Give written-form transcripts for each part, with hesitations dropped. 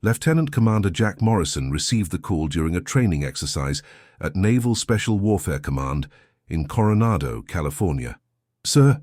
Lieutenant Commander Jack Morrison received the call during a training exercise at Naval Special Warfare Command in Coronado, California. "Sir,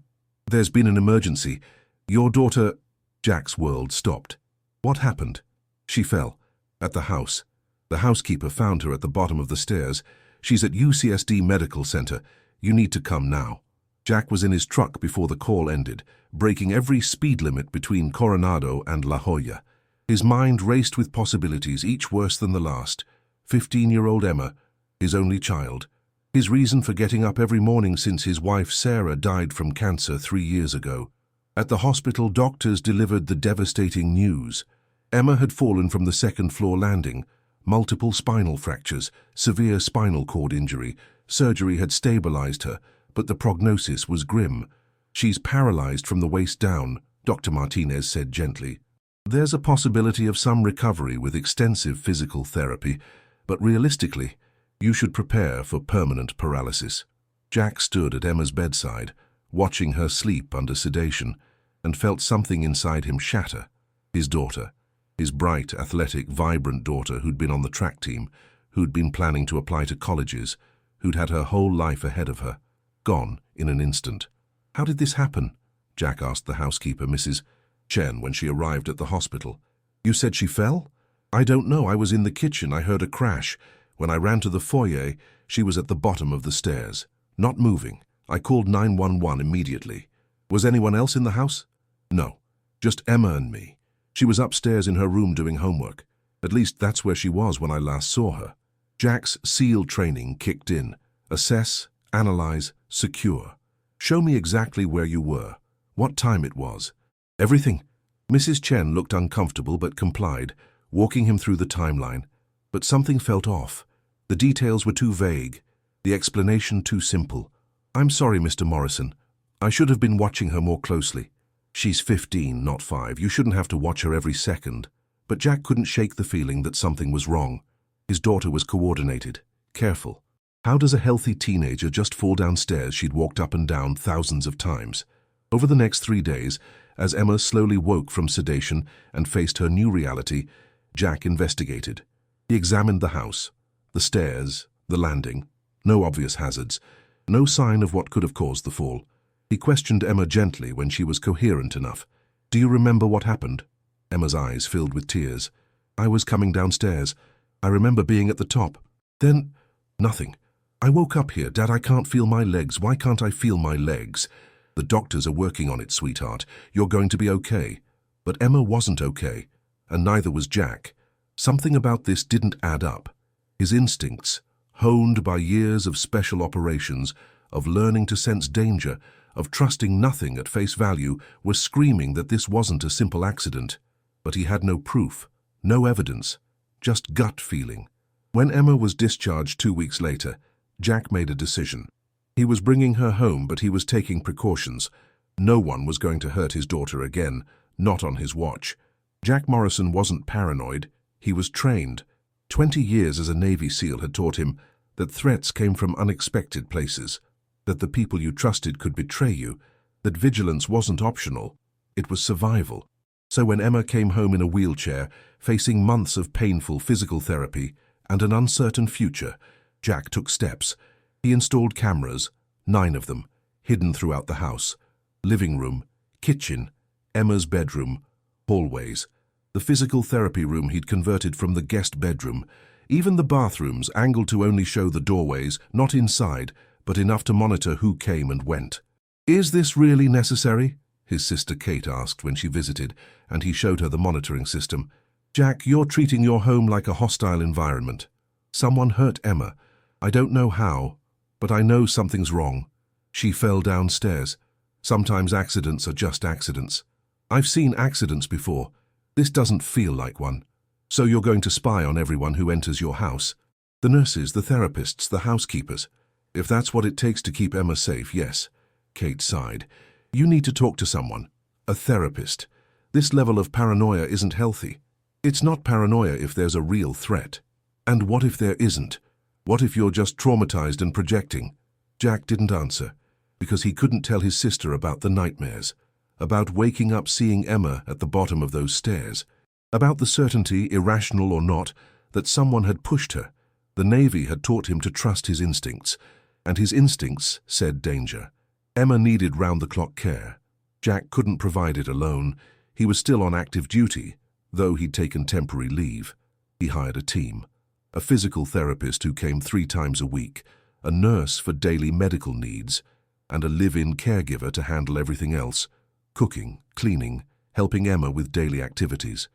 there's been an emergency. Your daughter—" Jack's world stopped. "What happened?" "She fell. At the house. The housekeeper found her at the bottom of the stairs. She's at UCSD Medical Center. You need to come now." Jack was in his truck before the call ended, breaking every speed limit between Coronado and La Jolla. His mind raced with possibilities, each worse than the last. 15-year-old Emma, his only child. His reason for getting up every morning since his wife Sarah died from cancer 3 years ago. At the hospital, doctors delivered the devastating news. Emma had fallen from the second-floor landing. Multiple spinal fractures, severe spinal cord injury. Surgery had stabilized her, but the prognosis was grim. "She's paralyzed from the waist down," Dr. Martinez said gently. "There's a possibility of some recovery with extensive physical therapy, but realistically, you should prepare for permanent paralysis." Jack stood at Emma's bedside, watching her sleep under sedation, and felt something inside him shatter. His daughter, his bright, athletic, vibrant daughter who'd been on the track team, who'd been planning to apply to colleges, who'd had her whole life ahead of her, gone in an instant. "How did this happen?" Jack asked the housekeeper, Mrs. Chen, when she arrived at the hospital. "You said she fell?" "I don't know. I was in the kitchen. I heard a crash. When I ran to the foyer, she was at the bottom of the stairs, not moving. I called 911 immediately." "Was anyone else in the house?" "No, just Emma and me. She was upstairs in her room doing homework. At least that's where she was when I last saw her." Jack's SEAL training kicked in. Assess, analyze, secure. "Show me exactly where you were, what time it was." "Everything." Mrs. Chen looked uncomfortable but complied, walking him through the timeline. But something felt off. The details were too vague, the explanation too simple. "I'm sorry, Mr. Morrison. I should have been watching her more closely. She's 15, not 5. You shouldn't have to watch her every second." But Jack couldn't shake the feeling that something was wrong. His daughter was coordinated, careful. How does a healthy teenager just fall downstairs she'd walked up and down thousands of times? Over the next 3 days, as Emma slowly woke from sedation and faced her new reality, Jack investigated. He examined the house, the stairs, the landing. No obvious hazards, no sign of what could have caused the fall. He questioned Emma gently when she was coherent enough. "Do you remember what happened?" Emma's eyes filled with tears. "I was coming downstairs. I remember being at the top. Then, nothing. I woke up here. Dad, I can't feel my legs. Why can't I feel my legs?" "The doctors are working on it, sweetheart. You're going to be okay." But Emma wasn't okay, and neither was Jack. Something about this didn't add up. His instincts, honed by years of special operations, of learning to sense danger, of trusting nothing at face value, were screaming that this wasn't a simple accident. But he had no proof, no evidence, just gut feeling. When Emma was discharged 2 weeks later, Jack made a decision. He was bringing her home, but he was taking precautions. No one was going to hurt his daughter again, not on his watch. Jack Morrison wasn't paranoid. He was trained. 20 years as a Navy SEAL had taught him that threats came from unexpected places, that the people you trusted could betray you, that vigilance wasn't optional. It was survival. So when Emma came home in a wheelchair, facing months of painful physical therapy and an uncertain future, Jack took steps. He installed cameras, 9 of them, hidden throughout the house. Living room, kitchen, Emma's bedroom, hallways. The physical therapy room he'd converted from the guest bedroom. Even the bathrooms angled to only show the doorways, not inside, but enough to monitor who came and went. "Is this really necessary?" his sister Kate asked when she visited, and he showed her the monitoring system. "Jack, you're treating your home like a hostile environment. Someone hurt Emma. I don't know how, but I know something's wrong. She fell downstairs. Sometimes accidents are just accidents. I've seen accidents before. This doesn't feel like one. So you're going to spy on everyone who enters your house? The nurses, the therapists, the housekeepers. If that's what it takes to keep Emma safe, yes." Kate sighed. "You need to talk to someone. A therapist. This level of paranoia isn't healthy. It's not paranoia if there's a real threat. And what if there isn't? What if you're just traumatized and projecting?" Jack didn't answer, because he couldn't tell his sister about the nightmares, about waking up seeing Emma at the bottom of those stairs. About the certainty, irrational or not, that someone had pushed her. The Navy had taught him to trust his instincts, and his instincts said danger. Emma needed round-the-clock care. Jack couldn't provide it alone. He was still on active duty, though he'd taken temporary leave. He hired a team. A physical therapist who came 3 times a week, a nurse for daily medical needs, and a live-in caregiver to handle everything else: cooking, cleaning, helping Emma with daily activities.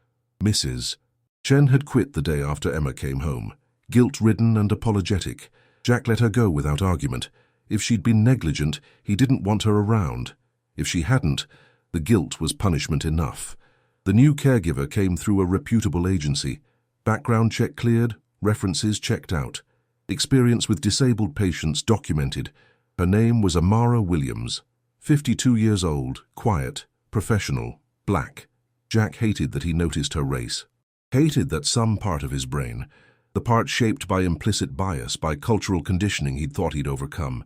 Mrs. Chen had quit the day after Emma came home, guilt-ridden and apologetic. Jack let her go without argument. If she'd been negligent, he didn't want her around. If she hadn't, the guilt was punishment enough. The new caregiver came through a reputable agency. Background check cleared, references checked out. Experience with disabled patients documented. Her name was Amara Williams. 52 years old, quiet, professional, black. Jack hated that he noticed her race. Hated that some part of his brain, the part shaped by implicit bias, by cultural conditioning he'd thought he'd overcome,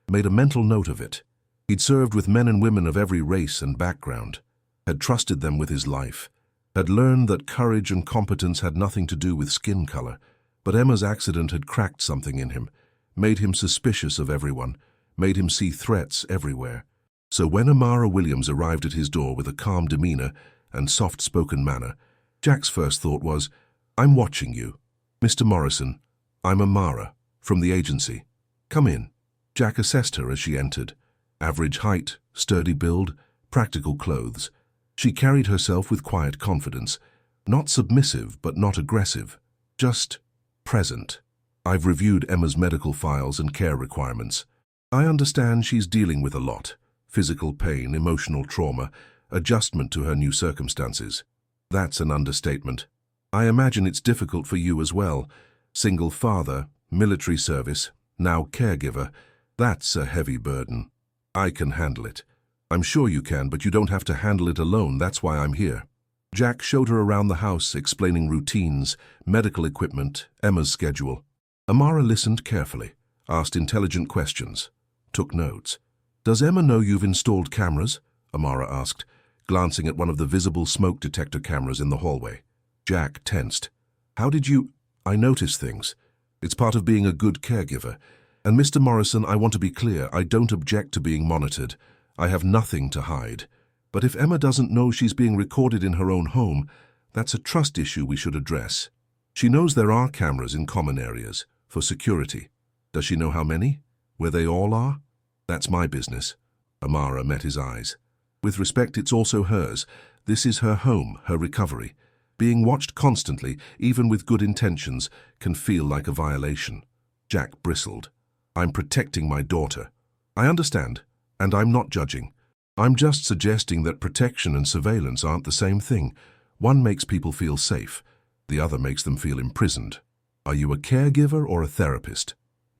made a mental note of it. He'd served with men and women of every race and background, had trusted them with his life, had learned that courage and competence had nothing to do with skin color. But Emma's accident had cracked something in him, made him suspicious of everyone, made him see threats everywhere. So when Amara Williams arrived at his door with a calm demeanor and soft-spoken manner, Jack's first thought was, "I'm watching you. Mr. Morrison, I'm Amara, from the agency. Come in." Jack assessed her as she entered. Average height, sturdy build, practical clothes. She carried herself with quiet confidence, not submissive but not aggressive, just present. "I've reviewed Emma's medical files and care requirements. I understand she's dealing with a lot: physical pain, emotional trauma, adjustment to her new circumstances." "That's an understatement. I imagine it's difficult for you as well. Single father, military service, now caregiver. That's a heavy burden. I can handle it." "I'm sure you can, but you don't have to handle it alone. That's why I'm here." Jack showed her around the house, explaining routines, medical equipment, Emma's schedule. Amara listened carefully, asked intelligent questions, took notes. "Does Emma know you've installed cameras?" Amara asked, glancing at one of the visible smoke detector cameras in the hallway. Jack tensed. "How did you—" "I notice things. It's part of being a good caregiver. And Mr. Morrison, I want to be clear, I don't object to being monitored. I have nothing to hide. But if Emma doesn't know she's being recorded in her own home, that's a trust issue we should address. She knows there are cameras in common areas, for security. Does she know how many? Where they all are? That's my business." Amara met his eyes. "With respect, it's also hers. This is her home, her recovery. Being watched constantly, even with good intentions, can feel like a violation." Jack bristled. "I'm protecting my daughter." "I understand, and I'm not judging. I'm just suggesting that protection and surveillance aren't the same thing. One makes people feel safe, the other makes them feel imprisoned. Are you a caregiver or a therapist?"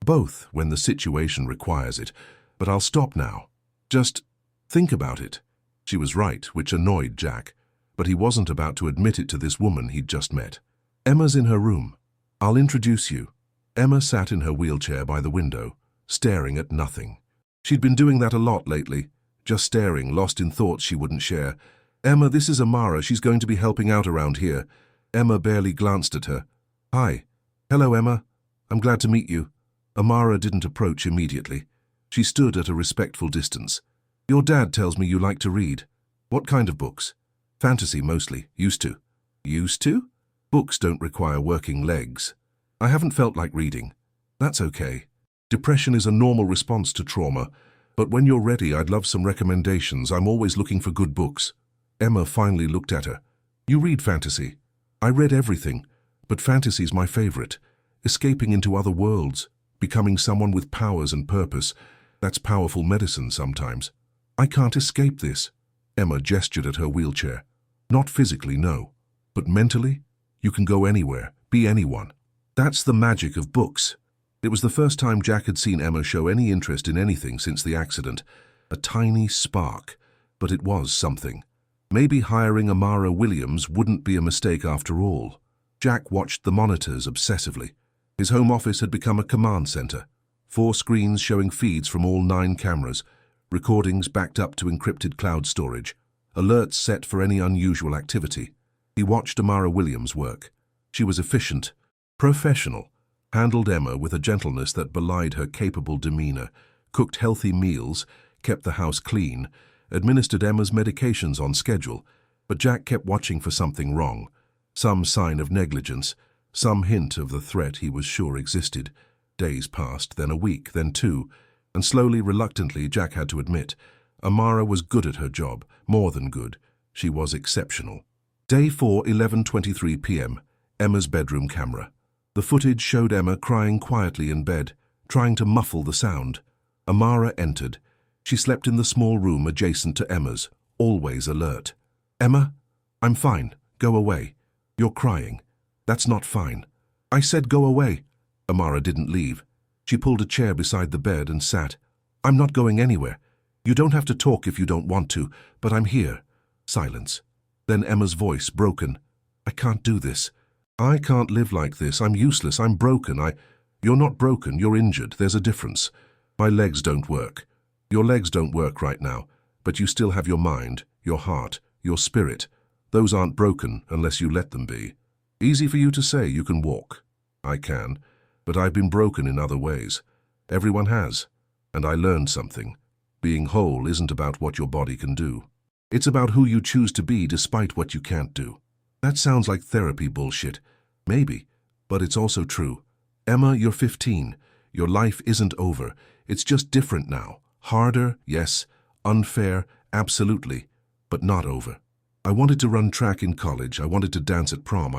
"Both, when the situation requires it. But I'll stop now. Just think about it." She was right, which annoyed Jack, but he wasn't about to admit it to this woman he'd just met. "Emma's in her room. I'll introduce you." Emma sat in her wheelchair by the window, staring at nothing. She'd been doing that a lot lately, just staring, lost in thoughts she wouldn't share. "Emma, this is Amara. She's going to be helping out around here." Emma barely glanced at her. "Hi." "Hello, Emma. I'm glad to meet you." Amara didn't approach immediately. She stood at a respectful distance. "Your dad tells me you like to read. What kind of books?" "Fantasy, mostly. Used to." "Used to?" "Books don't require working legs." "I haven't felt like reading." "That's okay. Depression is a normal response to trauma. But when you're ready, I'd love some recommendations. I'm always looking for good books." Emma finally looked at her. "You read fantasy?" "I read everything, but fantasy's my favorite. Escaping into other worlds, becoming someone with powers and purpose. That's powerful medicine sometimes." "I can't escape this." Emma gestured at her wheelchair. "Not physically, no. But mentally, you can go anywhere, be anyone. That's the magic of books." It was the first time Jack had seen Emma show any interest in anything since the accident. A tiny spark, but it was something. Maybe hiring Amara Williams wouldn't be a mistake after all. Jack watched the monitors obsessively. His home office had become a command center. 4 screens showing feeds from all 9 cameras, recordings backed up to encrypted cloud storage, alerts set for any unusual activity. He watched Amara Williams work. She was efficient, professional, handled Emma with a gentleness that belied her capable demeanor, cooked healthy meals, kept the house clean, administered Emma's medications on schedule. But Jack kept watching for something wrong, some sign of negligence, some hint of the threat he was sure existed. Days passed, then a week, then two, and slowly, reluctantly, Jack had to admit, Amara was good at her job, more than good. She was exceptional. Day 4, 11:23 p.m., Emma's bedroom camera. The footage showed Emma crying quietly in bed, trying to muffle the sound. Amara entered. She slept in the small room adjacent to Emma's, always alert. "Emma, I'm fine. Go away. You're crying. That's not fine. I said go away." Amara didn't leave. She pulled a chair beside the bed and sat. "I'm not going anywhere. You don't have to talk if you don't want to, but I'm here." Silence. Then Emma's voice, broken. "I can't do this. I can't live like this. I'm useless. I'm broken. You're not broken. You're injured. There's a difference. My legs don't work. Your legs don't work right now, but you still have your mind, your heart, your spirit. Those aren't broken unless you let them be. Easy for you to say you can walk. I can, but I've been broken in other ways. Everyone has. And I learned something. Being whole isn't about what your body can do. It's about who you choose to be despite what you can't do." That sounds like therapy bullshit. Maybe, but it's also true. Emma, you're 15. Your life isn't over. It's just different now. Harder, yes. Unfair, absolutely. But not over. I wanted to run track in college. I wanted to dance at prom.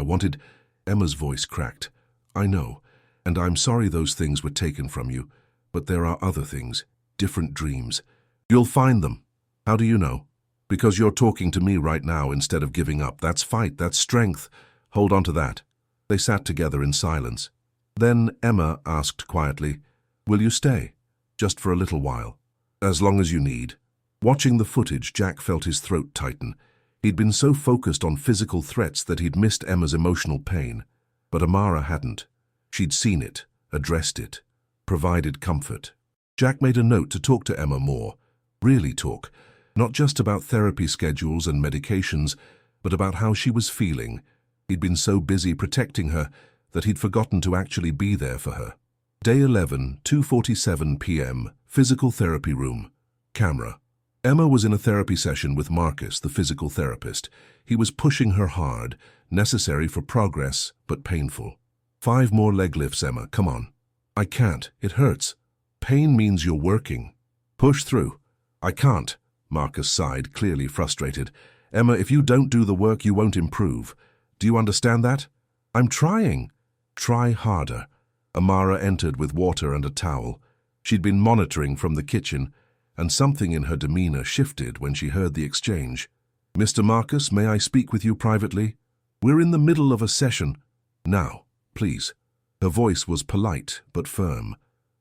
Emma's voice cracked. "I know, and I'm sorry those things were taken from you. But there are other things, different dreams. You'll find them. How do you know? Because you're talking to me right now instead of giving up. That's fight, that's strength. Hold on to that." They sat together in silence. Then Emma asked quietly, "Will you stay? Just for a little while. As long as you need." Watching the footage, Jack felt his throat tighten. He'd been so focused on physical threats that he'd missed Emma's emotional pain. But Amara hadn't. She'd seen it, addressed it, provided comfort. Jack made a note to talk to Emma more. Really talk. Not just about therapy schedules and medications, but about how she was feeling. He'd been so busy protecting her that he'd forgotten to actually be there for her. Day 11, 2:47 p.m., physical therapy room. Camera. Emma was in a therapy session with Marcus, the physical therapist. He was pushing her hard, necessary for progress, but painful. "5 more leg lifts, Emma, come on." "I can't, it hurts." "Pain means you're working. Push through." "I can't." Marcus sighed, clearly frustrated. "Emma, if you don't do the work, you won't improve. Do you understand that?" "I'm trying." "Try harder." Amara entered with water and a towel. She'd been monitoring from the kitchen, and something in her demeanor shifted when she heard the exchange. "Mr. Marcus, may I speak with you privately? We're in the middle of a session. Now, please." Her voice was polite but firm.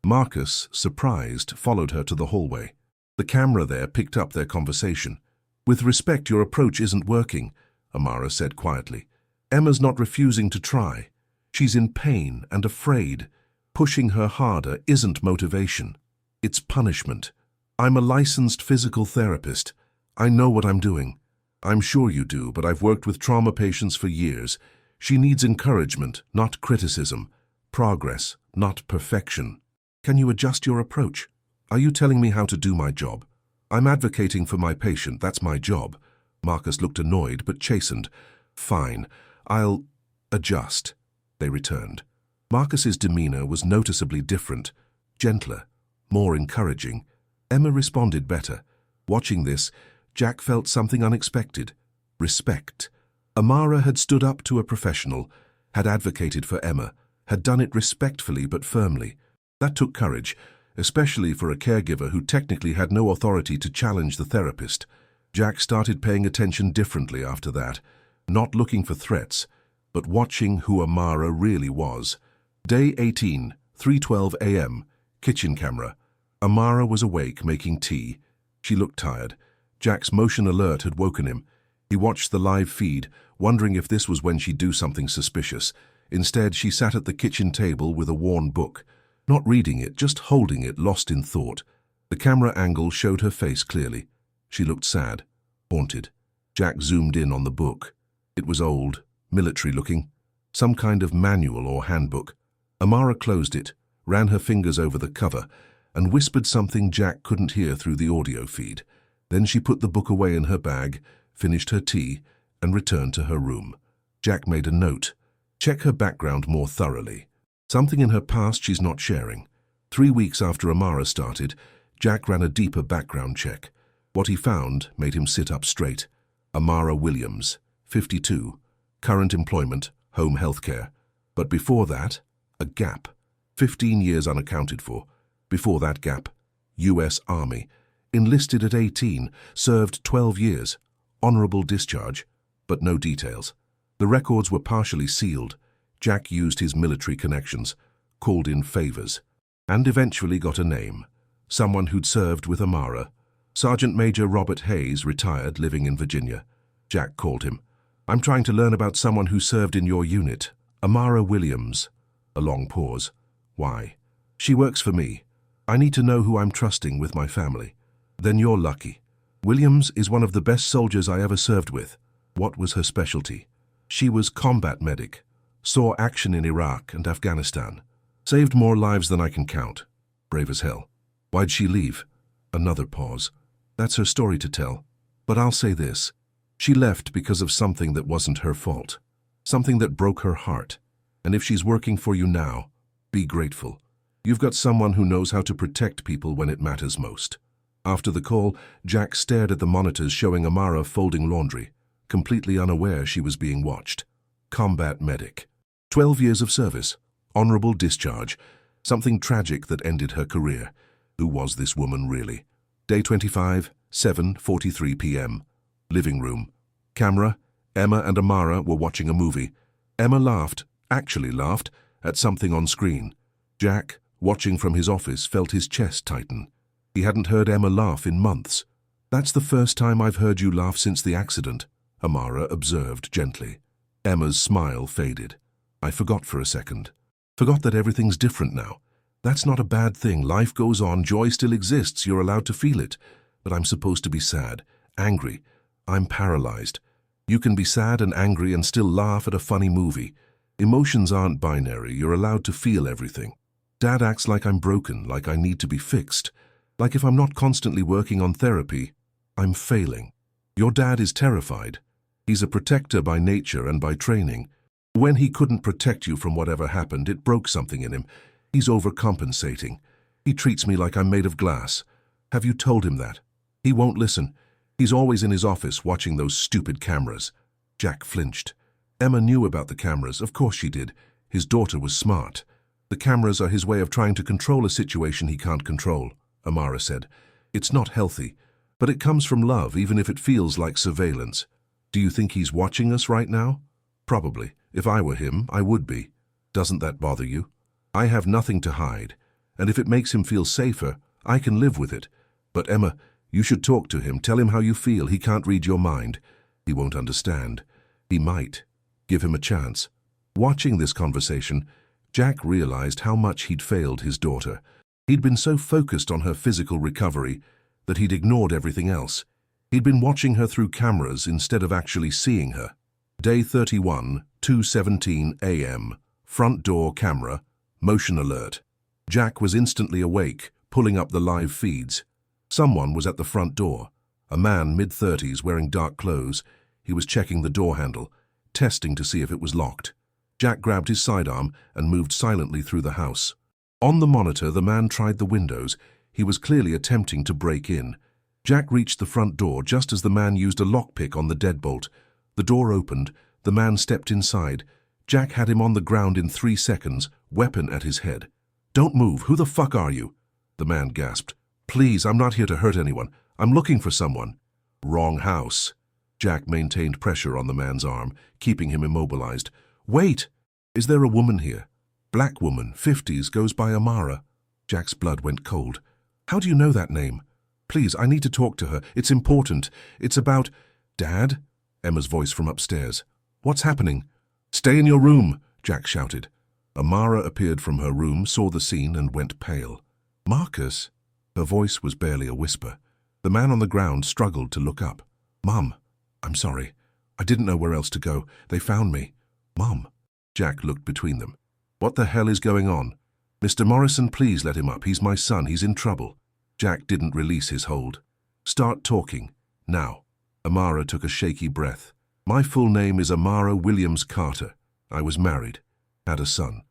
Marcus, surprised, followed her to the hallway. The camera there picked up their conversation. "With respect, your approach isn't working," Amara said quietly. "Emma's not refusing to try. She's in pain and afraid. Pushing her harder isn't motivation. It's punishment. I'm a licensed physical therapist. I know what I'm doing. I'm sure you do, but I've worked with trauma patients for years. She needs encouragement, not criticism. Progress, not perfection. Can you adjust your approach? Are you telling me how to do my job? I'm advocating for my patient, that's my job." Marcus looked annoyed but chastened. "Fine, I'll adjust." They returned. Marcus's demeanor was noticeably different, gentler, more encouraging. Emma responded better. Watching this, Jack felt something unexpected. Respect. Amara had stood up to a professional, had advocated for Emma, had done it respectfully but firmly. That took courage, especially for a caregiver who technically had no authority to challenge the therapist. Jack started paying attention differently after that, not looking for threats, but watching who Amara really was. Day 18, 3:12 a.m., kitchen camera. Amara was awake, making tea. She looked tired. Jack's motion alert had woken him. He watched the live feed, wondering if this was when she'd do something suspicious. Instead, she sat at the kitchen table with a worn book. Not reading it, just holding it, lost in thought. The camera angle showed her face clearly. She looked sad, haunted. Jack zoomed in on the book. It was old, military-looking, some kind of manual or handbook. Amara closed it, ran her fingers over the cover, and whispered something Jack couldn't hear through the audio feed. Then she put the book away in her bag, finished her tea, and returned to her room. Jack made a note. Check her background more thoroughly. Something in her past she's not sharing. 3 weeks after Amara started, Jack ran a deeper background check. What he found made him sit up straight. Amara Williams, 52, current employment, home healthcare. But before that, a gap. 15 years unaccounted for. Before that gap, U.S. Army. Enlisted at 18, served 12 years. Honorable discharge, but no details. The records were partially sealed. Jack used his military connections, called in favors, and eventually got a name. Someone who'd served with Amara. Sergeant Major Robert Hayes, retired, living in Virginia. Jack called him. I'm trying to learn about someone who served in your unit. Amara Williams. A long pause. Why? She works for me. I need to know who I'm trusting with my family. Then you're lucky. Williams is one of the best soldiers I ever served with. What was her specialty? She was combat medic. Saw action in Iraq and Afghanistan. Saved more lives than I can count. Brave as hell. Why'd she leave? Another pause. That's her story to tell. But I'll say this. She left because of something that wasn't her fault. Something that broke her heart. And if she's working for you now, be grateful. You've got someone who knows how to protect people when it matters most. After the call, Jack stared at the monitors showing Amara folding laundry, completely unaware she was being watched. Combat medic. 12 years of service. Honorable discharge. Something tragic that ended her career. Who was this woman really? Day 25, 7:43 p.m. Living room. Camera. Emma and Amara were watching a movie. Emma laughed, actually laughed, at something on screen. Jack, watching from his office, felt his chest tighten. He hadn't heard Emma laugh in months. That's the first time I've heard you laugh since the accident, Amara observed gently. Emma's smile faded. I forgot for a second. Forgot that everything's different now. That's not a bad thing. Life goes on. Joy still exists. You're allowed to feel it. But I'm supposed to be sad, angry. I'm paralyzed. You can be sad and angry and still laugh at a funny movie. Emotions aren't binary. You're allowed to feel everything. Dad acts like I'm broken, like I need to be fixed. Like if I'm not constantly working on therapy, I'm failing. Your dad is terrified. He's a protector by nature and by training. When he couldn't protect you from whatever happened, it broke something in him. He's overcompensating. He treats me like I'm made of glass. Have you told him that? He won't listen. He's always in his office watching those stupid cameras. Jack flinched. Emma knew about the cameras. Of course she did. His daughter was smart. The cameras are his way of trying to control a situation he can't control, Amara said. It's not healthy, but it comes from love, even if it feels like surveillance. Do you think he's watching us right now? Probably. If I were him, I would be. Doesn't that bother you? I have nothing to hide, and if it makes him feel safer, I can live with it. But Emma, you should talk to him. Tell him how you feel. He can't read your mind. He won't understand. He might. Give him a chance. Watching this conversation, Jack realized how much he'd failed his daughter. He'd been so focused on her physical recovery that he'd ignored everything else. He'd been watching her through cameras instead of actually seeing her. Day 31, 2:17 a.m. Front door camera. Motion alert. Jack was instantly awake, pulling up the live feeds. Someone was at the front door. A man mid-30s wearing dark clothes. He was checking the door handle, testing to see if it was locked. Jack grabbed his sidearm and moved silently through the house. On the monitor, the man tried the windows. He was clearly attempting to break in. Jack reached the front door just as the man used a lockpick on the deadbolt. The door opened. The man stepped inside. Jack had him on the ground in 3 seconds, weapon at his head. Don't move. Who the fuck are you? The man gasped. Please, I'm not here to hurt anyone. I'm looking for someone. Wrong house. Jack maintained pressure on the man's arm, keeping him immobilized. Wait! Is there a woman here? Black woman, 50s, goes by Amara. Jack's blood went cold. How do you know that name? Please, I need to talk to her. It's important. It's about... Dad? Emma's voice from upstairs. What's happening? Stay in your room, Jack shouted. Amara appeared from her room, saw the scene, and went pale. Marcus? Her voice was barely a whisper. The man on the ground struggled to look up. Mum, I'm sorry. I didn't know where else to go. They found me. Mom. Jack looked between them. What the hell is going on? Mr. Morrison, please let him up. He's my son. He's in trouble. Jack didn't release his hold. Start talking. Now. Amara took a shaky breath. My full name is Amara Williams Carter. I was married. Had a son.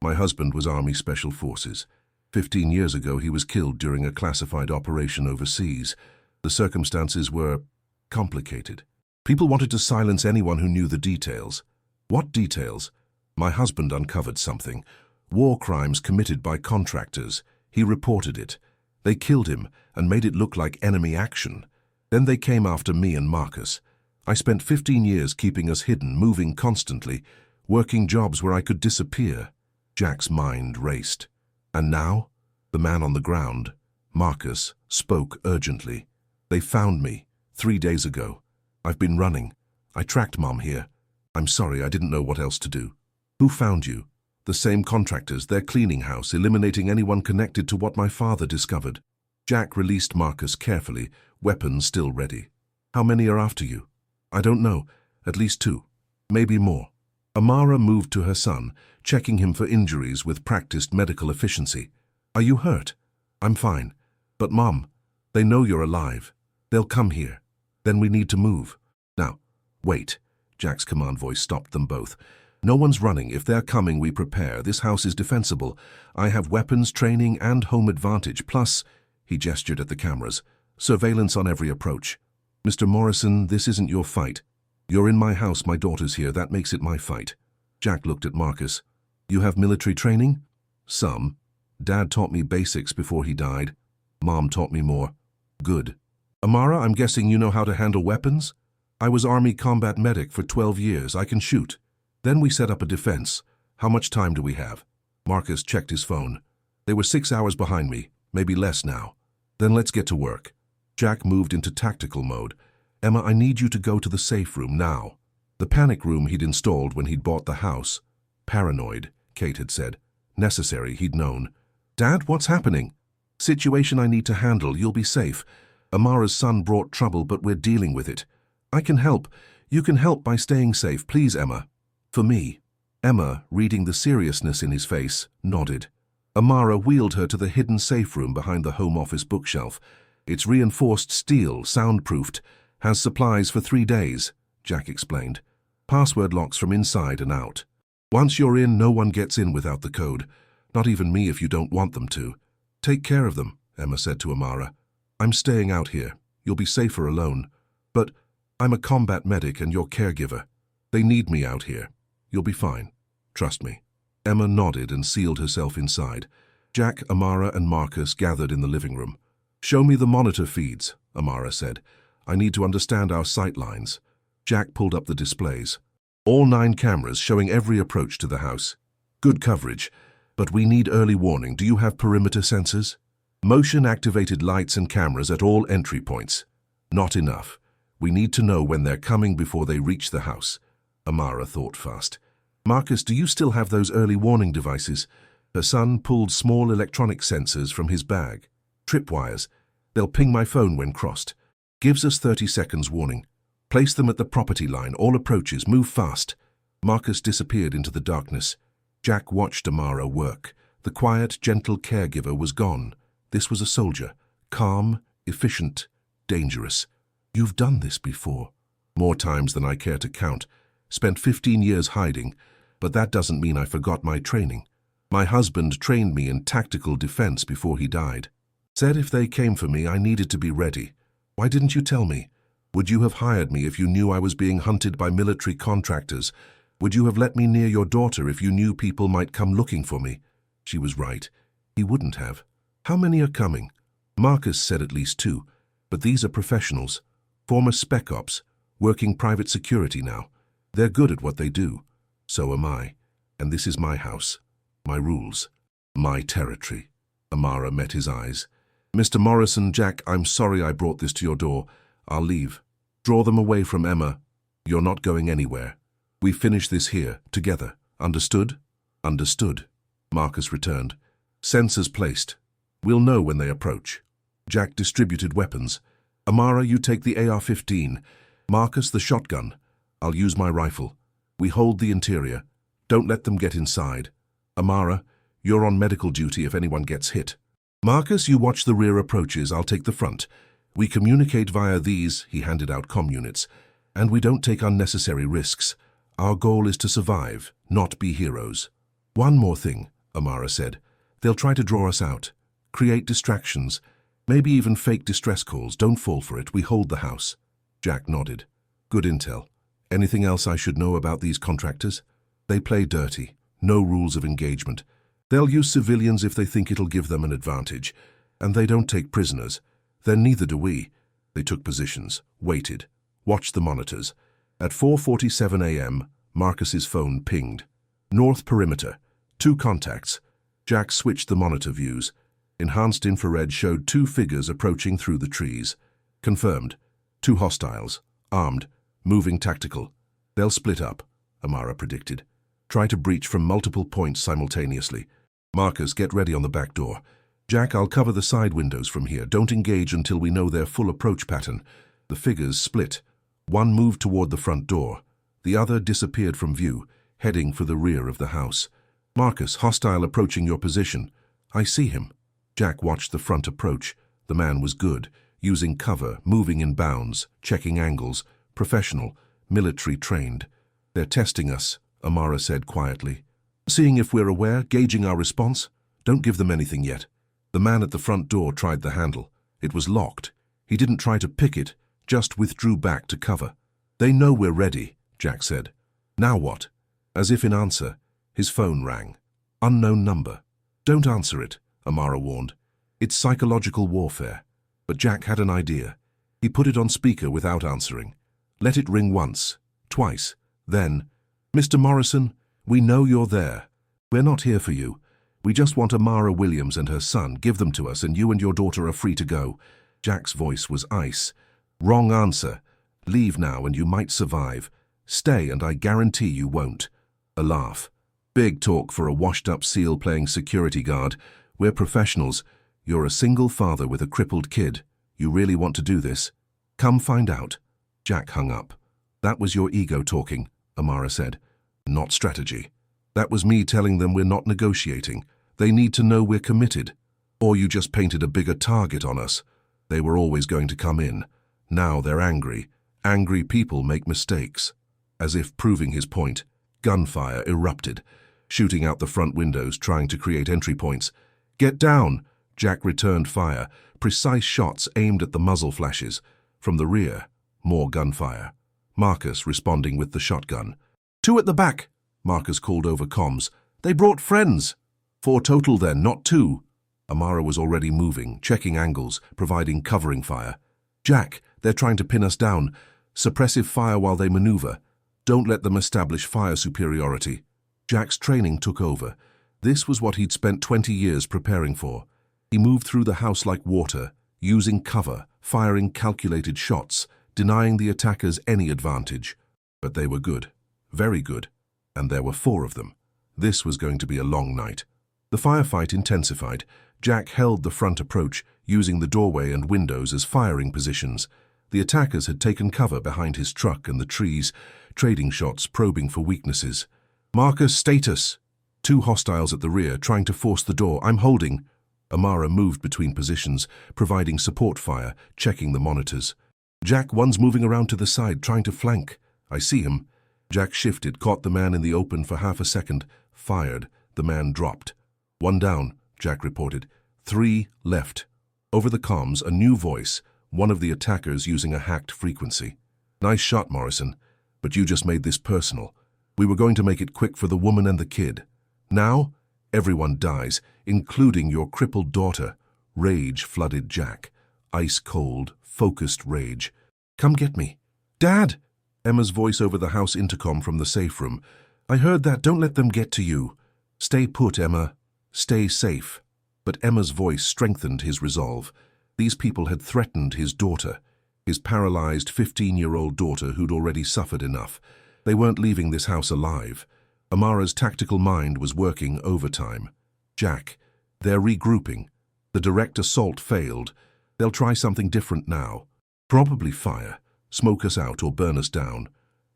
My husband was Army Special Forces. 15 years ago, he was killed during a classified operation overseas. The circumstances were complicated. People wanted to silence anyone who knew the details. What details? My husband uncovered something. War crimes committed by contractors. He reported it. They killed him and made it look like enemy action. Then they came after me and Marcus. I spent 15 years keeping us hidden, moving constantly, working jobs where I could disappear. Jack's mind raced. And now? The man on the ground, Marcus, spoke urgently. They found me 3 days ago. I've been running. I tracked Mom here. I'm sorry, I didn't know what else to do. Who found you? The same contractors, their cleaning house, eliminating anyone connected to what my father discovered. Jack released Marcus carefully, weapons still ready. How many are after you? I don't know. At least 2. Maybe more. Amara moved to her son, checking him for injuries with practiced medical efficiency. Are you hurt? I'm fine. But Mom, they know you're alive. They'll come here. Then we need to move. Now, wait. Jack's command voice stopped them both. No one's running. If they're coming, we prepare. This house is defensible. I have weapons, training, and home advantage. Plus, he gestured at the cameras, surveillance on every approach. Mr. Morrison, this isn't your fight. You're in my house, my daughter's here. That makes it my fight. Jack looked at Marcus. You have military training? Some. Dad taught me basics before he died. Mom taught me more. Good. Amara, I'm guessing you know how to handle weapons? I was Army combat medic for 12 years. I can shoot. Then we set up a defense. How much time do we have? Marcus checked his phone. They were 6 hours behind me, maybe less now. Then let's get to work. Jack moved into tactical mode. Emma, I need you to go to the safe room now. The panic room he'd installed when he'd bought the house. Paranoid, Kate had said. Necessary, he'd known. Dad, what's happening? Situation I need to handle. You'll be safe. Amara's son brought trouble, but we're dealing with it. I can help. You can help by staying safe, please, Emma. For me. Emma, reading the seriousness in his face, nodded. Amara wheeled her to the hidden safe room behind the Home Office bookshelf. It's reinforced steel, soundproofed. Has supplies for 3 days, Jack explained. Password locks from inside and out. Once you're in, no one gets in without the code. Not even me if you don't want them to. Take care of them, Emma said to Amara. I'm staying out here. You'll be safer alone. But I'm a combat medic and your caregiver. They need me out here. You'll be fine. Trust me. Emma nodded and sealed herself inside. Jack, Amara, and Marcus gathered in the living room. Show me the monitor feeds, Amara said. I need to understand our sight lines. Jack pulled up the displays. All 9 cameras showing every approach to the house. Good coverage, but we need early warning. Do you have perimeter sensors? Motion-activated lights and cameras at all entry points. Not enough. We need to know when they're coming before they reach the house. Amara thought fast. Marcus, do you still have those early warning devices? Her son pulled small electronic sensors from his bag. Tripwires. They'll ping my phone when crossed. Gives us 30 seconds warning. Place them at the property line. All approaches. Move fast. Marcus disappeared into the darkness. Jack watched Amara work. The quiet, gentle caregiver was gone. This was a soldier. Calm, efficient, dangerous. You've done this before. More times than I care to count. Spent 15 years hiding, but that doesn't mean I forgot my training. My husband trained me in tactical defense before he died. Said if they came for me, I needed to be ready. Why didn't you tell me? Would you have hired me if you knew I was being hunted by military contractors? Would you have let me near your daughter if you knew people might come looking for me? She was right. He wouldn't have. How many are coming? Marcus said at least 2, but these are professionals. Former spec ops, working private security now. They're good at what they do. So am I. And this is my house. My rules. My territory. Amara met his eyes. Mr. Morrison, Jack, I'm sorry I brought this to your door. I'll leave. Draw them away from Emma. You're not going anywhere. We finish this here, together. Understood? Understood. Marcus returned. Sensors placed. We'll know when they approach. Jack distributed weapons. Amara, you take the AR-15. Marcus, the shotgun. I'll use my rifle. We hold the interior. Don't let them get inside. Amara, you're on medical duty if anyone gets hit. Marcus, you watch the rear approaches. I'll take the front. We communicate via these, he handed out comm units, and we don't take unnecessary risks. Our goal is to survive, not be heroes. One more thing, Amara said. They'll try to draw us out, create distractions, maybe even fake distress calls. Don't fall for it. We hold the house. Jack nodded. Good intel. Anything else I should know about these contractors? They play dirty. No rules of engagement. They'll use civilians if they think it'll give them an advantage. And they don't take prisoners. Then neither do we. They took positions, waited, watched the monitors. At 4:47 a.m., Marcus's phone pinged. North perimeter. 2 contacts. Jack switched the monitor views. Enhanced infrared showed 2 figures approaching through the trees. Confirmed. 2 hostiles. Armed. Moving tactical. They'll split up, Amara predicted. Try to breach from multiple points simultaneously. Marcus, get ready on the back door. Jack, I'll cover the side windows from here. Don't engage until we know their full approach pattern. The figures split. One moved toward the front door. The other disappeared from view, heading for the rear of the house. Marcus, hostile approaching your position. I see him. Jack watched the front approach. The man was good, using cover, moving in bounds, checking angles, professional, military trained. They're testing us, Amara said quietly. Seeing if we're aware, gauging our response. Don't give them anything yet. The man at the front door tried the handle. It was locked. He didn't try to pick it, just withdrew back to cover. They know we're ready, Jack said. Now what? As if in answer, his phone rang. Unknown number. Don't answer it, Amara warned. It's psychological warfare. But Jack had an idea. He put it on speaker without answering. Let it ring once, twice, then, Mr. Morrison, we know you're there. We're not here for you. We just want Amara Williams and her son. Give them to us and you and your daughter are free to go. Jack's voice was ice. Wrong answer. Leave now and you might survive. Stay and I guarantee you won't. A laugh. Big talk for a washed-up SEAL playing security guard. We're professionals. You're a single father with a crippled kid. You really want to do this? Come find out. Jack hung up. That was your ego talking, Amara said. Not strategy. That was me telling them we're not negotiating. They need to know we're committed. Or you just painted a bigger target on us. They were always going to come in. Now they're angry. Angry people make mistakes. As if proving his point, gunfire erupted, shooting out the front windows, trying to create entry points. Get down! Jack returned fire, precise shots aimed at the muzzle flashes. From the rear, more gunfire. Marcus responding with the shotgun. 2 at the back, Marcus called over comms. They brought friends. 4 total then, not 2. Amara was already moving, checking angles, providing covering fire. Jack, they're trying to pin us down. Suppressive fire while they maneuver. Don't let them establish fire superiority. Jack's training took over. This was what he'd spent 20 years preparing for. He moved through the house like water, using cover, firing calculated shots, denying the attackers any advantage. But they were good, very good, and there were 4 of them. This was going to be a long night. The firefight intensified. Jack held the front approach, using the doorway and windows as firing positions. The attackers had taken cover behind his truck and the trees, trading shots, probing for weaknesses. Marcus, status! 2 hostiles at the rear, trying to force the door. I'm holding. Amara moved between positions, providing support fire, checking the monitors. Jack, one's moving around to the side, trying to flank. I see him. Jack shifted, caught the man in the open for half a second, fired. The man dropped. 1 down, Jack reported. 3 left. Over the comms, a new voice, one of the attackers using a hacked frequency. Nice shot, Morrison, but you just made this personal. We were going to make it quick for the woman and the kid. Now, everyone dies, including your crippled daughter. Rage flooded Jack. Ice-cold, focused rage. Come get me. Dad! Emma's voice over the house intercom from the safe room. I heard that. Don't let them get to you. Stay put, Emma. Stay safe. But Emma's voice strengthened his resolve. These people had threatened his daughter, his paralyzed 15-year-old daughter who'd already suffered enough. They weren't leaving this house alive. Amara's tactical mind was working overtime. Jack, they're regrouping. The direct assault failed. They'll try something different now. Probably fire, smoke us out or burn us down.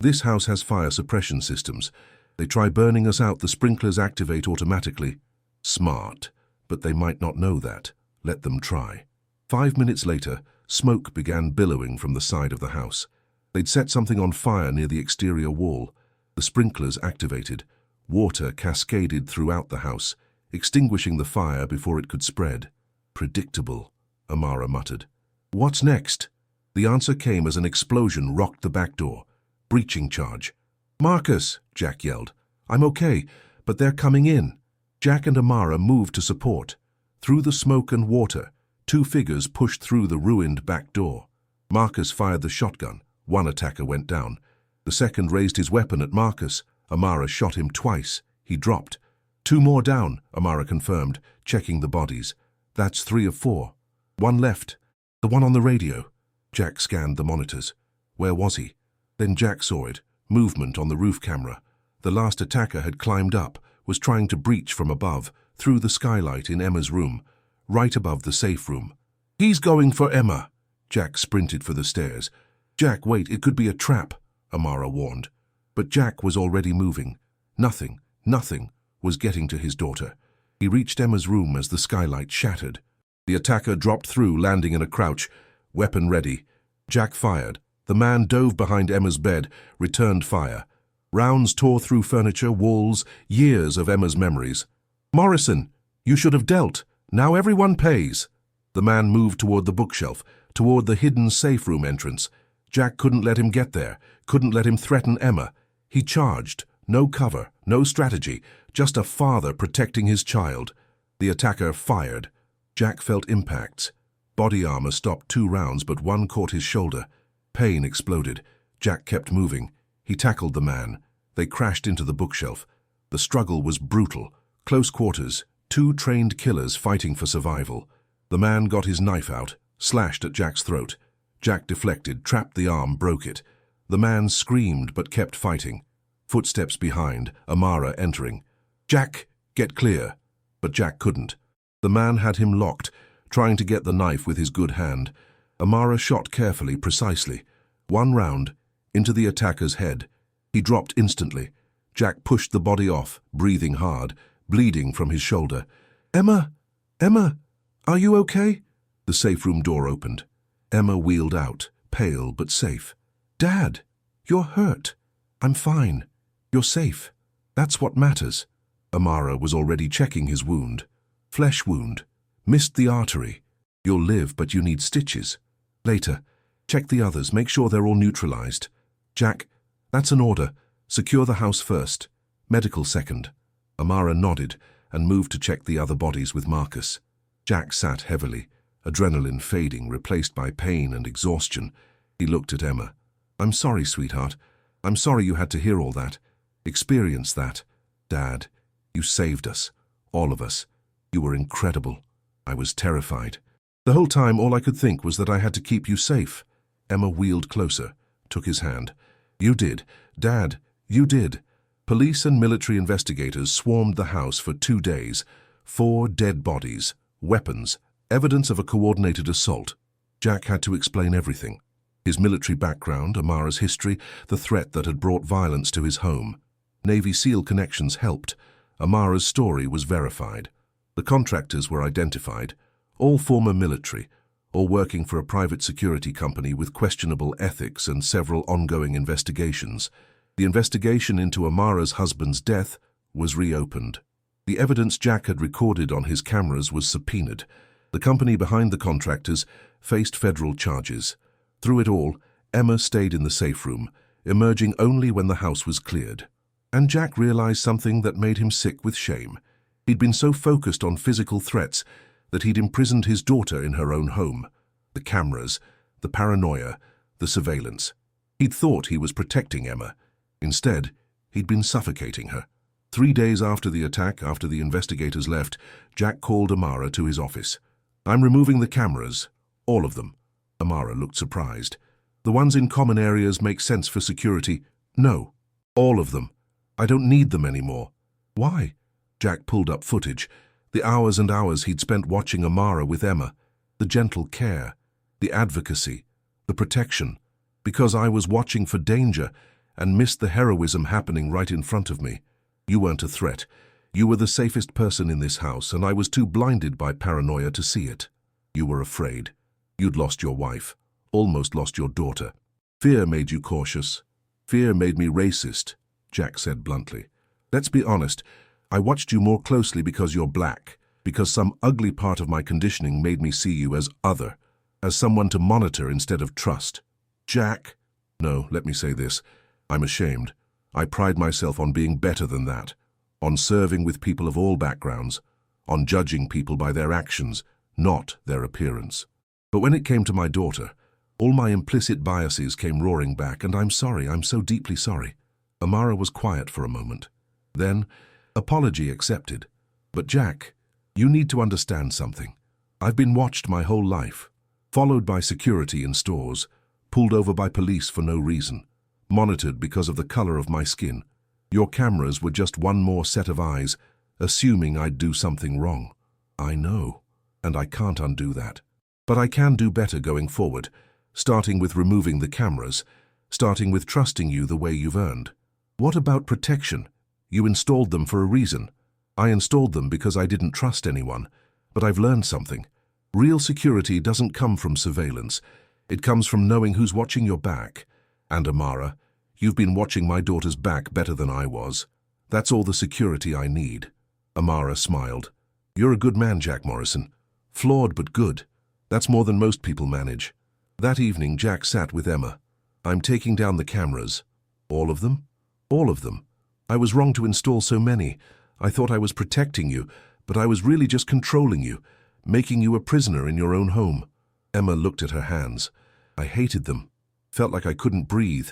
This house has fire suppression systems. They try burning us out, the sprinklers activate automatically. Smart, but they might not know that. Let them try. 5 minutes later, smoke began billowing from the side of the house. They'd set something on fire near the exterior wall. The sprinklers activated. Water cascaded throughout the house, extinguishing the fire before it could spread. Predictable, Amara muttered. What's next? The answer came as an explosion rocked the back door. Breaching charge. Marcus, Jack yelled. I'm okay, but they're coming in. Jack and Amara moved to support. Through the smoke and water, 2 figures pushed through the ruined back door. Marcus fired the shotgun. 1 attacker went down. The second raised his weapon at Marcus. Amara shot him twice. He dropped. 2 more down, Amara confirmed, checking the bodies. That's 3 of 4. 1 left. The one on the radio. Jack scanned the monitors. Where was he? Then Jack saw it. Movement on the roof camera. The last attacker had climbed up, was trying to breach from above, through the skylight in Emma's room, right above the safe room. He's going for Emma. Jack sprinted for the stairs. Jack, wait, it could be a trap, Amara warned. But Jack was already moving. Nothing was getting to his daughter. He reached Emma's room as the skylight shattered. The attacker dropped through, landing in a crouch, weapon ready. Jack fired. The man dove behind Emma's bed, returned fire. Rounds tore through furniture, walls, years of Emma's memories. Morrison, you should have dealt. Now everyone pays. The man moved toward the bookshelf, toward the hidden safe room entrance. Jack couldn't let him get there, couldn't let him threaten Emma. He charged. No cover, no strategy, just a father protecting his child. The attacker fired. Jack felt impacts. Body armor stopped 2 rounds, but 1 caught his shoulder. Pain exploded. Jack kept moving. He tackled the man. They crashed into the bookshelf. The struggle was brutal. Close quarters, 2 trained killers fighting for survival. The man got his knife out, slashed at Jack's throat. Jack deflected, trapped the arm, broke it. The man screamed but kept fighting. Footsteps behind, Amara entering. Jack, get clear. But Jack couldn't. The man had him locked, trying to get the knife with his good hand. Amara shot carefully, precisely. 1 round, into the attacker's head. He dropped instantly. Jack pushed the body off, breathing hard, bleeding from his shoulder. Emma, are you okay? The safe room door opened. Emma wheeled out, pale but safe. Dad, you're hurt. I'm fine. You're safe. That's what matters. Amara was already checking his wound. Flesh wound. Missed the artery. You'll live, but you need stitches. Later. Check the others. Make sure they're all neutralized. Jack, that's an order. Secure the house first. Medical second. Amara nodded and moved to check the other bodies with Marcus. Jack sat heavily, adrenaline fading, replaced by pain and exhaustion. He looked at Emma. I'm sorry, sweetheart. I'm sorry you had to hear all that. Experience that. Dad, you saved us. All of us. You were incredible. I was terrified. The whole time, all I could think was that I had to keep you safe. Emma wheeled closer, took his hand. You did. Dad, you did. Police and military investigators swarmed the house for 2 days. 4 dead bodies, weapons, evidence of a coordinated assault. Jack had to explain everything. His military background, Amara's history, the threat that had brought violence to his home. Navy SEAL connections helped. Amara's story was verified. The contractors were identified, all former military, all working for a private security company with questionable ethics and several ongoing investigations. The investigation into Amara's husband's death was reopened. The evidence Jack had recorded on his cameras was subpoenaed. The company behind the contractors faced federal charges. Through it all, Emma stayed in the safe room, emerging only when the house was cleared. And Jack realized something that made him sick with shame. He'd been so focused on physical threats that he'd imprisoned his daughter in her own home. The cameras, the paranoia, the surveillance. He'd thought he was protecting Emma. Instead, he'd been suffocating her. 3 days after the attack, after the investigators left, Jack called Amara to his office. I'm removing the cameras, all of them. Amara looked surprised. The ones in common areas make sense for security. No, all of them. I don't need them anymore. Why? Jack pulled up footage. The hours and hours he'd spent watching Amara with Emma. The gentle care, the advocacy, the protection. Because I was watching for danger, and missed the heroism happening right in front of me. You weren't a threat. You were the safest person in this house, and I was too blinded by paranoia to see it. You were afraid. You'd lost your wife, almost lost your daughter. Fear made you cautious. Fear made me racist, Jack said bluntly. Let's be honest, I watched you more closely because you're black, because some ugly part of my conditioning made me see you as other, as someone to monitor instead of trust. Jack, no, let me say this. I'm ashamed. I pride myself on being better than that, on serving with people of all backgrounds, on judging people by their actions, not their appearance. But when it came to my daughter, all my implicit biases came roaring back, and I'm sorry, I'm so deeply sorry. Amara was quiet for a moment. Then, apology accepted. But Jack, you need to understand something. I've been watched my whole life, followed by security in stores, pulled over by police for no reason, monitored because of the color of my skin. Your cameras were just one more set of eyes, assuming I'd do something wrong. I know, and I can't undo that. But I can do better going forward, starting with removing the cameras, starting with trusting you the way you've earned. What about protection? You installed them for a reason. I installed them because I didn't trust anyone, but I've learned something. Real security doesn't come from surveillance. It comes from knowing who's watching your back. And Amara, you've been watching my daughter's back better than I was. That's all the security I need. Amara smiled. You're a good man, Jack Morrison. Flawed but good. That's more than most people manage. That evening, Jack sat with Emma. I'm taking down the cameras. All of them? All of them. I was wrong to install so many. I thought I was protecting you, but I was really just controlling you, making you a prisoner in your own home. Emma looked at her hands. I hated them. Felt like I couldn't breathe,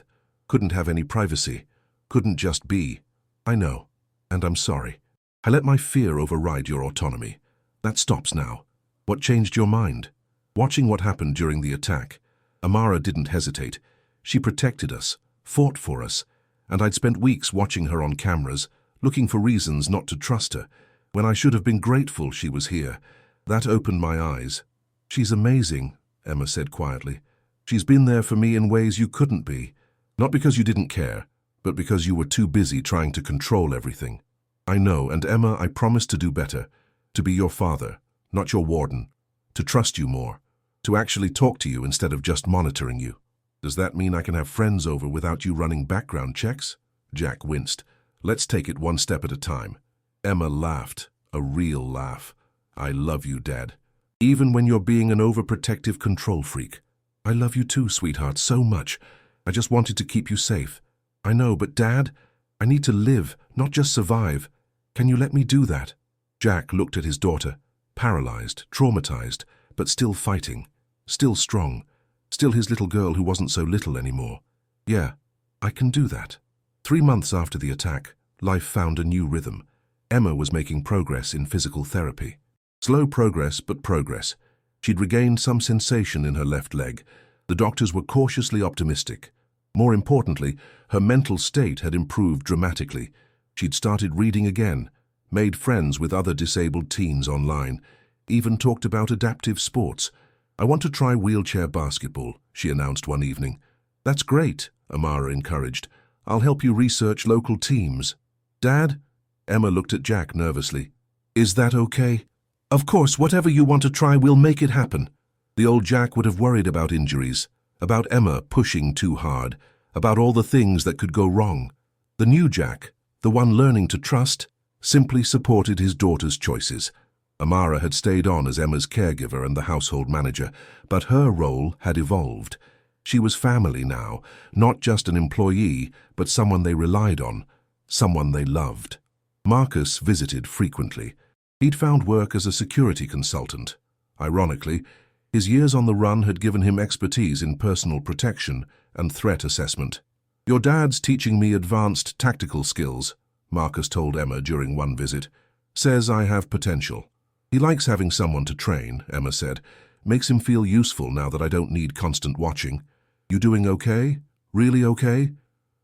couldn't have any privacy, couldn't just be. I know, and I'm sorry. I let my fear override your autonomy. That stops now. What changed your mind? Watching what happened during the attack, Amara didn't hesitate. She protected us, fought for us, and I'd spent weeks watching her on cameras, looking for reasons not to trust her, when I should have been grateful she was here. That opened my eyes. She's amazing, Emma said quietly. She's been there for me in ways you couldn't be, not because you didn't care, but because you were too busy trying to control everything. I know, and Emma, I promise to do better, to be your father, not your warden, to trust you more, to actually talk to you instead of just monitoring you. Does that mean I can have friends over without you running background checks? Jack winced. Let's take it one step at a time. Emma laughed, a real laugh. I love you, Dad. Even when you're being an overprotective control freak. I love you too, sweetheart, so much. I just wanted to keep you safe. I know, but Dad, I need to live, not just survive. Can you let me do that? Jack looked at his daughter, paralyzed, traumatized, but still fighting, still strong, still his little girl who wasn't so little anymore. Yeah, I can do that. 3 months after the attack, life found a new rhythm. Emma was making progress in physical therapy. Slow progress, but progress. She'd regained some sensation in her left leg. The doctors were cautiously optimistic. More importantly, her mental state had improved dramatically. She'd started reading again, made friends with other disabled teens online, even talked about adaptive sports. I want to try wheelchair basketball, she announced one evening. That's great, Amara encouraged. I'll help you research local teams. Dad? Emma looked at Jack nervously. Is that okay? Of course, whatever you want to try, we'll make it happen. The old Jack would have worried about injuries, about Emma pushing too hard, about all the things that could go wrong. The new Jack, the one learning to trust, simply supported his daughter's choices. Amara had stayed on as Emma's caregiver and the household manager, but her role had evolved. She was family now, not just an employee, but someone they relied on, someone they loved. Marcus visited frequently. He'd found work as a security consultant. Ironically, his years on the run had given him expertise in personal protection and threat assessment. Your dad's teaching me advanced tactical skills, Marcus told Emma during one visit. Says I have potential. He likes having someone to train, Emma said. Makes him feel useful now that I don't need constant watching. You doing okay? Really okay?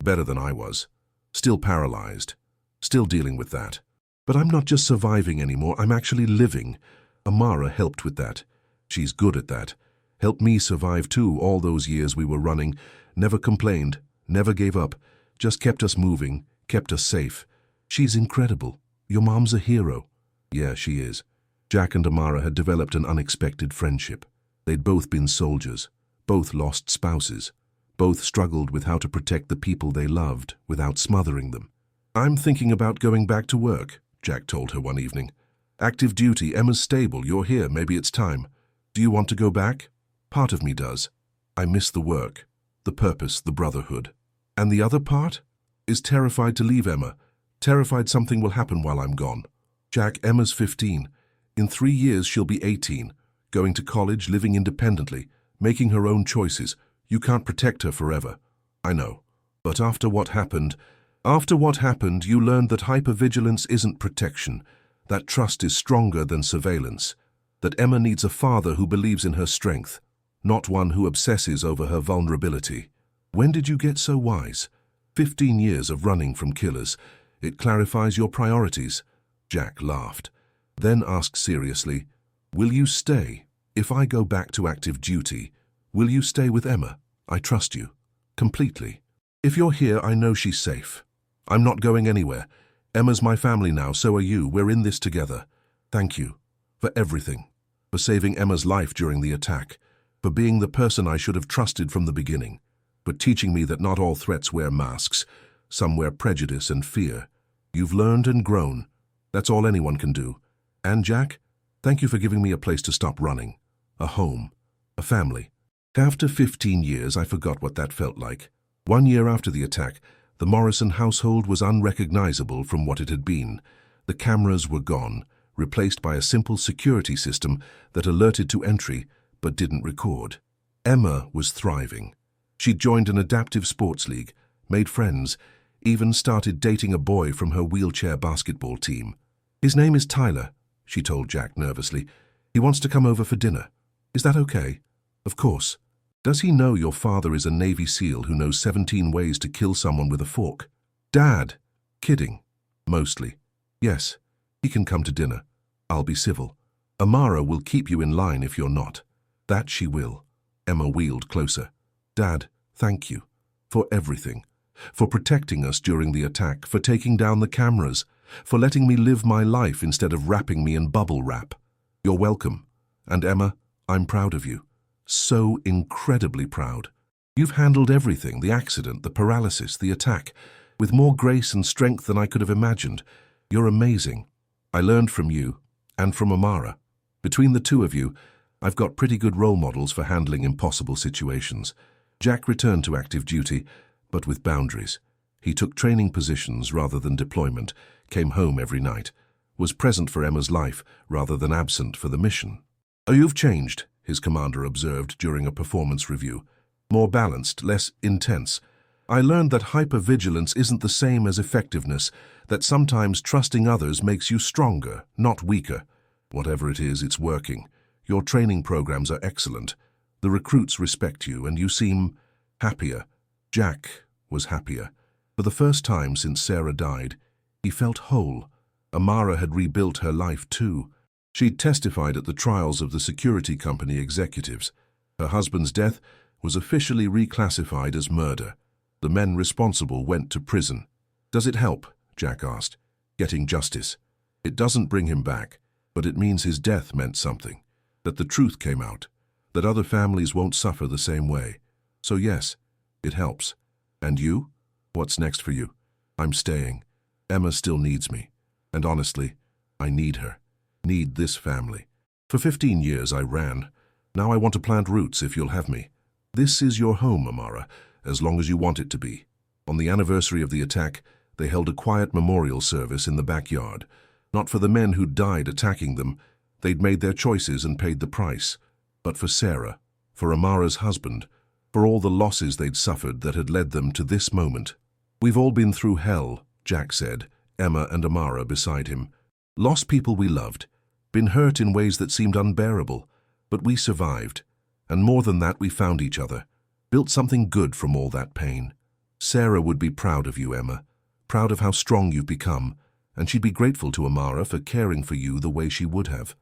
Better than I was. Still paralyzed. Still dealing with that. But I'm not just surviving anymore, I'm actually living. Amara helped with that. She's good at that. Helped me survive too all those years we were running. Never complained, never gave up. Just kept us moving, kept us safe. She's incredible. Your mom's a hero. Yeah, she is. Jack and Amara had developed an unexpected friendship. They'd both been soldiers, both lost spouses, both struggled with how to protect the people they loved without smothering them. I'm thinking about going back to work, Jack told her one evening. Active duty, Emma's stable, you're here, maybe it's time. Do you want to go back? Part of me does. I miss the work, the purpose, the brotherhood. And the other part? Is terrified to leave Emma, terrified something will happen while I'm gone. Jack, Emma's 15. In 3 years she'll be 18, going to college, living independently, making her own choices. You can't protect her forever. I know. But after what happened, you learned that hypervigilance isn't protection, that trust is stronger than surveillance, that Emma needs a father who believes in her strength, not one who obsesses over her vulnerability. When did you get so wise? 15 years of running from killers. It clarifies your priorities. Jack laughed, then asked seriously, will you stay? If I go back to active duty, will you stay with Emma? I trust you. Completely. If you're here, I know she's safe. I'm not going anywhere. Emma's my family now, so are you. We're in this together. Thank you. For everything. For saving Emma's life during the attack. For being the person I should have trusted from the beginning. For teaching me that not all threats wear masks. Some wear prejudice and fear. You've learned and grown. That's all anyone can do. And Jack, thank you for giving me a place to stop running. A home. A family. After 15 years, I forgot what that felt like. 1 year after the attack, the Morrison household was unrecognizable from what it had been. The cameras were gone, replaced by a simple security system that alerted to entry but didn't record. Emma was thriving. She'd joined an adaptive sports league, made friends, even started dating a boy from her wheelchair basketball team. His name is Tyler, she told Jack nervously. He wants to come over for dinner. Is that okay? Of course. Does he know your father is a Navy SEAL who knows 17 ways to kill someone with a fork? Dad. Kidding. Mostly. Yes, he can come to dinner. I'll be civil. Amara will keep you in line if you're not. That she will. Emma wheeled closer. Dad, thank you. For everything. For protecting us during the attack, for taking down the cameras, for letting me live my life instead of wrapping me in bubble wrap. You're welcome. And Emma, I'm proud of you. So incredibly proud. You've handled everything, the accident, the paralysis, the attack, with more grace and strength than I could have imagined. You're amazing. I learned from you, and from Amara. Between the two of you, I've got pretty good role models for handling impossible situations. Jack returned to active duty, but with boundaries. He took training positions rather than deployment, came home every night, was present for Emma's life rather than absent for the mission. Oh, you've changed, his commander observed during a performance review. More balanced, less intense. I learned that hypervigilance isn't the same as effectiveness, that sometimes trusting others makes you stronger, not weaker. Whatever it is, it's working. Your training programs are excellent. The recruits respect you, and you seem happier. Jack was happier. For the first time since Sarah died, he felt whole. Amara had rebuilt her life too. She'd testified at the trials of the security company executives. Her husband's death was officially reclassified as murder. The men responsible went to prison. Does it help? Jack asked. Getting justice. It doesn't bring him back, but it means his death meant something. That the truth came out. That other families won't suffer the same way. So yes, it helps. And you? What's next for you? I'm staying. Emma still needs me. And honestly, I need her. Need this family. For 15 years I ran. Now I want to plant roots if you'll have me. This is your home, Amara, as long as you want it to be. On the anniversary of the attack, they held a quiet memorial service in the backyard. Not for the men who'd died attacking them. They'd made their choices and paid the price. But for Sarah, for Amara's husband, for all the losses they'd suffered that had led them to this moment. We've all been through hell, Jack said, Emma and Amara beside him. Lost people we loved, been hurt in ways that seemed unbearable, but we survived. And more than that, we found each other, built something good from all that pain. Sarah would be proud of you, Emma, proud of how strong you've become, and she'd be grateful to Amara for caring for you the way she would have.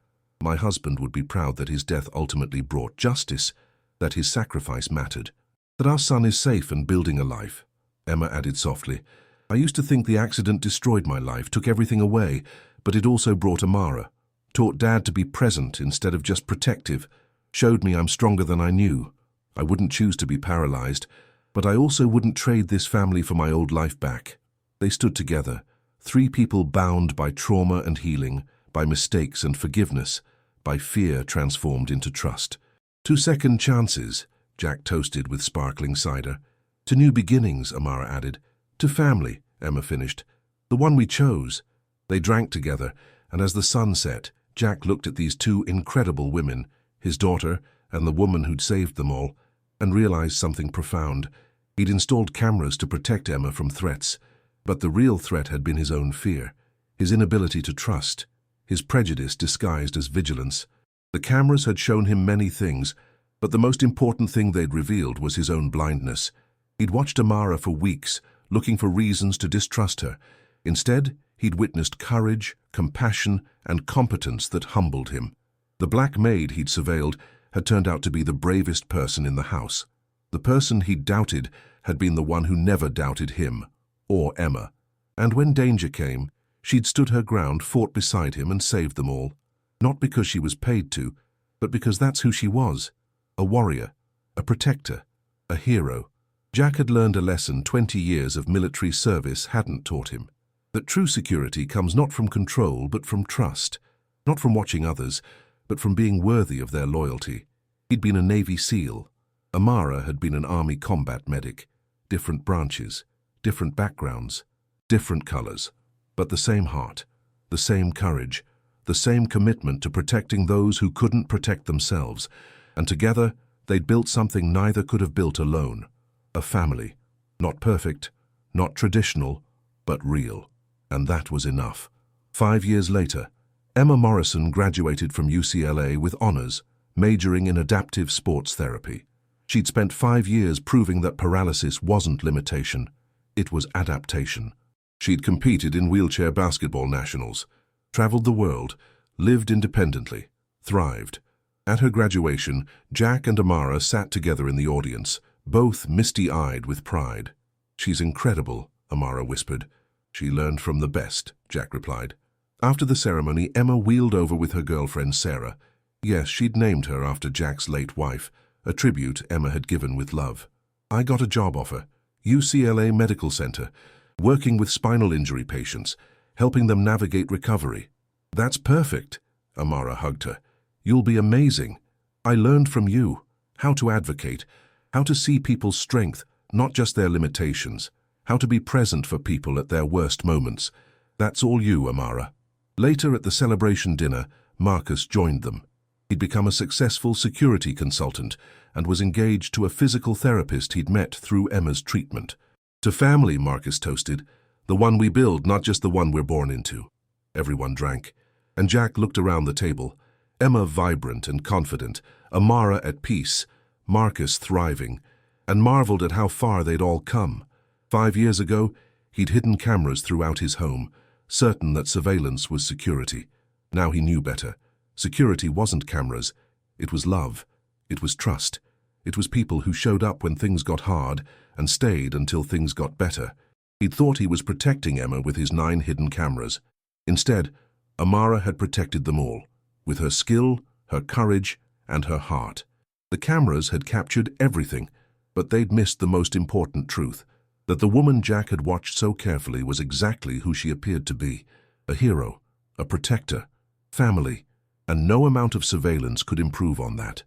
My husband would be proud that his death ultimately brought justice, that his sacrifice mattered, that our son is safe and building a life. Emma added softly. I used to think the accident destroyed my life, took everything away, but it also brought Amara. Taught Dad to be present instead of just protective. Showed me I'm stronger than I knew. I wouldn't choose to be paralyzed, but I also wouldn't trade this family for my old life back. They stood together, three people bound by trauma and healing, by mistakes and forgiveness, by fear transformed into trust. 2 second chances, Jack toasted with sparkling cider. To new beginnings, Amara added. To family, Emma finished. The one we chose. They drank together, and as the sun set, Jack looked at these two incredible women, his daughter and the woman who'd saved them all, and realized something profound. He'd installed cameras to protect Emma from threats, but the real threat had been his own fear, his inability to trust, his prejudice disguised as vigilance. The cameras had shown him many things, but the most important thing they'd revealed was his own blindness. He'd watched Amara for weeks, looking for reasons to distrust her. Instead, he'd witnessed courage, compassion, and competence that humbled him. The black maid he'd surveilled had turned out to be the bravest person in the house. The person he'd doubted had been the one who never doubted him, or Emma. And when danger came, she'd stood her ground, fought beside him, and saved them all. Not because she was paid to, but because that's who she was. A warrior, a protector, a hero. Jack had learned a lesson 20 years of military service hadn't taught him. That true security comes not from control, but from trust. Not from watching others, but from being worthy of their loyalty. He'd been a Navy SEAL. Amara had been an Army combat medic. Different branches, different backgrounds, different colors, but the same heart, the same courage, the same commitment to protecting those who couldn't protect themselves. And together, they'd built something neither could have built alone. A family. Not perfect, not traditional, but real. And that was enough. 5 years later, Emma Morrison graduated from UCLA with honors, majoring in adaptive sports therapy. She'd spent 5 years proving that paralysis wasn't limitation, it was adaptation. She'd competed in wheelchair basketball nationals, traveled the world, lived independently, thrived. At her graduation, Jack and Amara sat together in the audience, both misty-eyed with pride. She's incredible, Amara whispered. She learned from the best, Jack replied. After the ceremony, Emma wheeled over with her girlfriend Sarah. Yes, she'd named her after Jack's late wife, a tribute Emma had given with love. I got a job offer, UCLA Medical Center, working with spinal injury patients, helping them navigate recovery. That's perfect, Amara hugged her. You'll be amazing. I learned from you how to advocate, how to see people's strength, not just their limitations, how to be present for people at their worst moments. That's all you, Amara. Later at the celebration dinner, Marcus joined them. He'd become a successful security consultant and was engaged to a physical therapist he'd met through Emma's treatment. To family, Marcus toasted, the one we build, not just the one we're born into. Everyone drank, and Jack looked around the table. Emma vibrant and confident, Amara at peace, Marcus thriving, and marveled at how far they'd all come. 5 years ago, he'd hidden cameras throughout his home, certain that surveillance was security. Now he knew better. Security wasn't cameras. It was love. It was trust. It was people who showed up when things got hard and stayed until things got better. He'd thought he was protecting Emma with his 9 hidden cameras. Instead, Amara had protected them all, with her skill, her courage, and her heart. The cameras had captured everything, but they'd missed the most important truth, that the woman Jack had watched so carefully was exactly who she appeared to be, a hero, a protector, family, and no amount of surveillance could improve on that.